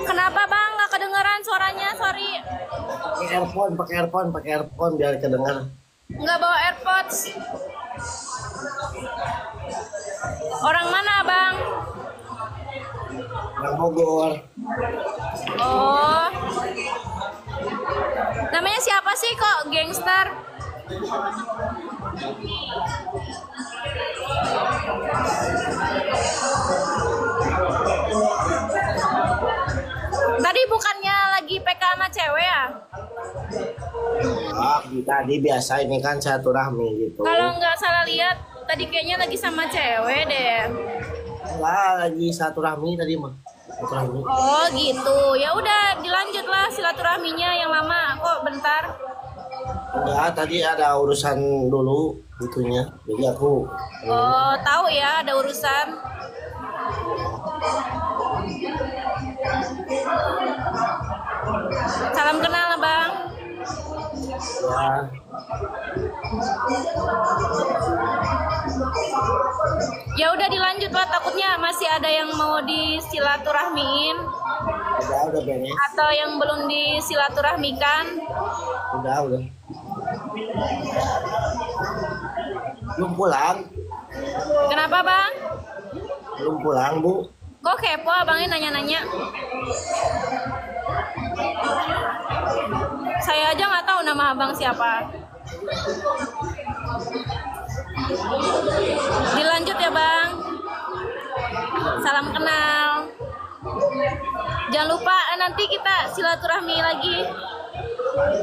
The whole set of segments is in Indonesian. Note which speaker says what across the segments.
Speaker 1: Kenapa bang? Nggak kedengeran suaranya? Sorry.
Speaker 2: Pakai earphone biar kedengar.
Speaker 1: Nggak bawa AirPods. Orang mana bang?
Speaker 2: Orang Bogor.
Speaker 1: Oh. Namanya siapa sih kok gangster? Tadi bukannya lagi PK sama cewek ya?
Speaker 2: Tadi biasa ini kan silaturahmi gitu.
Speaker 1: Kalau nggak salah lihat, tadi kayaknya lagi sama cewek deh.
Speaker 2: Enggak, lagi silaturahmi tadi mah. Silaturahmi.
Speaker 1: Oh gitu. Ya udah dilanjutlah silaturahminya yang lama. Kok bentar?
Speaker 2: Enggak, tadi ada urusan dulu gitunya. Jadi aku
Speaker 1: Oh, tahu ya ada urusan. Salam kenal bang.
Speaker 2: ya
Speaker 1: Ya udah dilanjut lah, takutnya masih ada yang mau disilaturahmiin
Speaker 2: udah beres.
Speaker 1: atau yang belum disilaturahmikan.
Speaker 2: Udah. Belum pulang.
Speaker 1: Kenapa bang?
Speaker 2: Belum pulang, Bu.
Speaker 1: Kok kepo abangnya nanya-nanya? Saya aja nggak tahu nama abang siapa. Dilanjut ya bang. Salam kenal. Jangan lupa nanti kita silaturahmi lagi.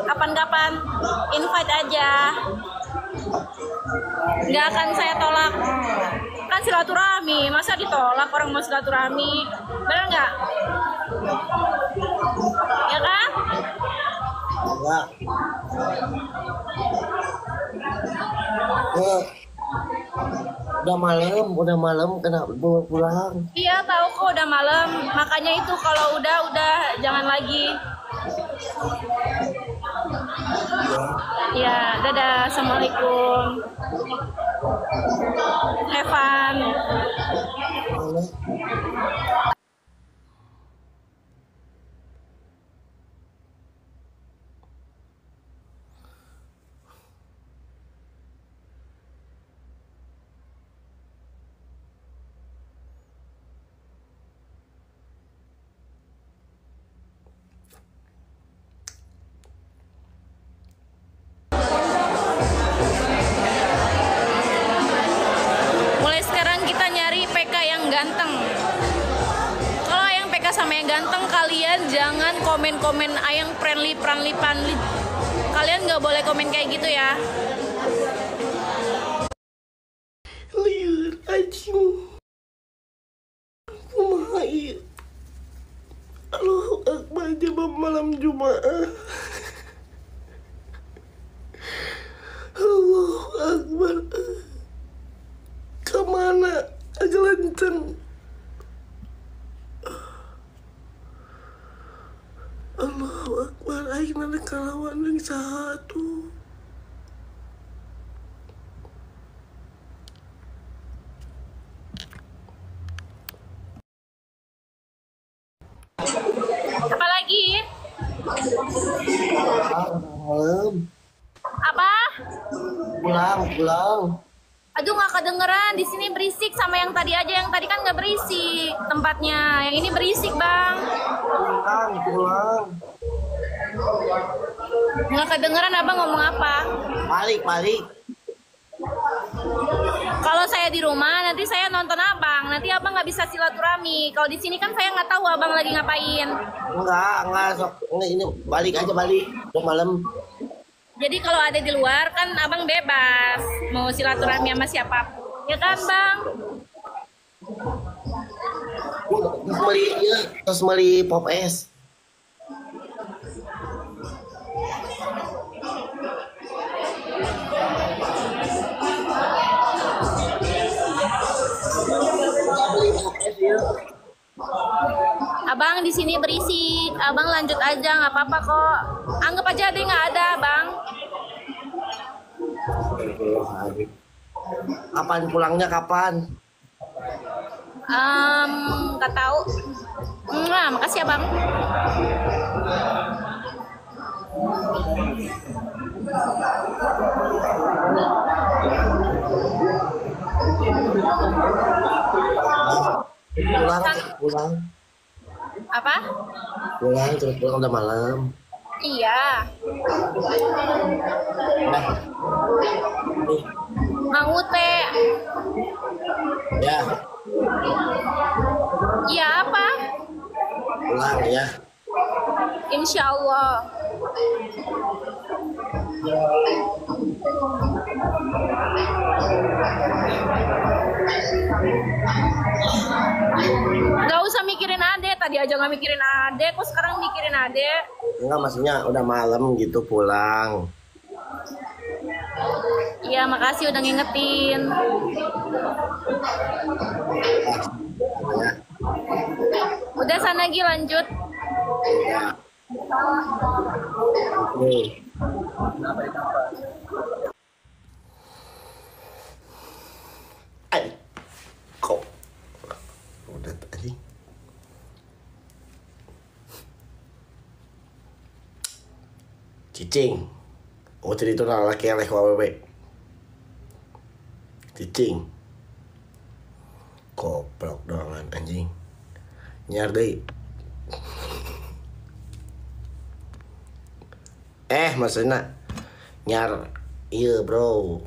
Speaker 1: Kapan-kapan invite aja. Nggak akan saya tolak. Kan silaturahmi, masa ditolak orang mau silaturahmi? Bener nggak? Ya kan?
Speaker 2: Enggak. Udah malam kenapa belum pulang?
Speaker 1: Iya tahu kok udah malam, makanya itu kalau udah jangan lagi. Ya, dadah, assalamualaikum. Have fun. Mulai sekarang kita nyari PK yang ganteng. Kalau yang PK sama yang ganteng, kalian jangan komen-komen ayang friendly. Kalian nggak boleh komen kayak gitu ya.
Speaker 2: Liur anjing. Kumaha ieu? Allahu Akbar jam malam Jumaah. Allahu Akbar. Kemana aja lenceng? Allahu Akbar. Aing ada kalawan yang satu.
Speaker 1: Apalagi?
Speaker 2: Malam.
Speaker 1: Apa?
Speaker 2: Pulang.
Speaker 1: Aduh nggak kedengeran, di sini berisik sama yang tadi aja. Yang tadi kan nggak berisik tempatnya, yang ini berisik bang.
Speaker 2: Pulang.
Speaker 1: Nggak kedengeran abang ngomong apa?
Speaker 2: Balik.
Speaker 1: Kalau saya di rumah nanti saya nonton abang, nanti abang nggak bisa silaturahmi. Kalau di sini kan saya nggak tahu abang lagi ngapain.
Speaker 2: Enggak, sok. Ini balik. Udah malam.
Speaker 1: Jadi kalau ada di luar kan abang bebas mau silaturahmi sama siapapun, ya kan bang?
Speaker 2: Terus beli pop es.
Speaker 1: Abang di sini berisik, abang lanjut aja nggak apa-apa kok. Anggap aja ada nggak ada bang.
Speaker 2: Kapan pulangnya kapan?
Speaker 1: Nggak tahu. Makasih ya bang.
Speaker 2: Pulang.
Speaker 1: Apa?
Speaker 2: Pulang terus pulang udah malam.
Speaker 1: Iya.
Speaker 2: Nah, nih,
Speaker 1: Mau teh.
Speaker 2: ya
Speaker 1: Iya apa?
Speaker 2: pulang ya.
Speaker 1: Insya Allah. Gak usah mikirin ade. Tadi aja gak mikirin ade. Kok sekarang mikirin ade?
Speaker 2: Enggak, maksudnya udah malam gitu pulang.
Speaker 1: Iya makasih udah ngingetin.
Speaker 2: Ya,
Speaker 1: Udah sana lagi lanjut.
Speaker 2: ya. Oke. Ay, kok udah tadi cicing. Oh tadi itu laki yang lek awewe. Cicing. Goblok doangan anjing. Nyar deui. Maksudnya nyar iya bro.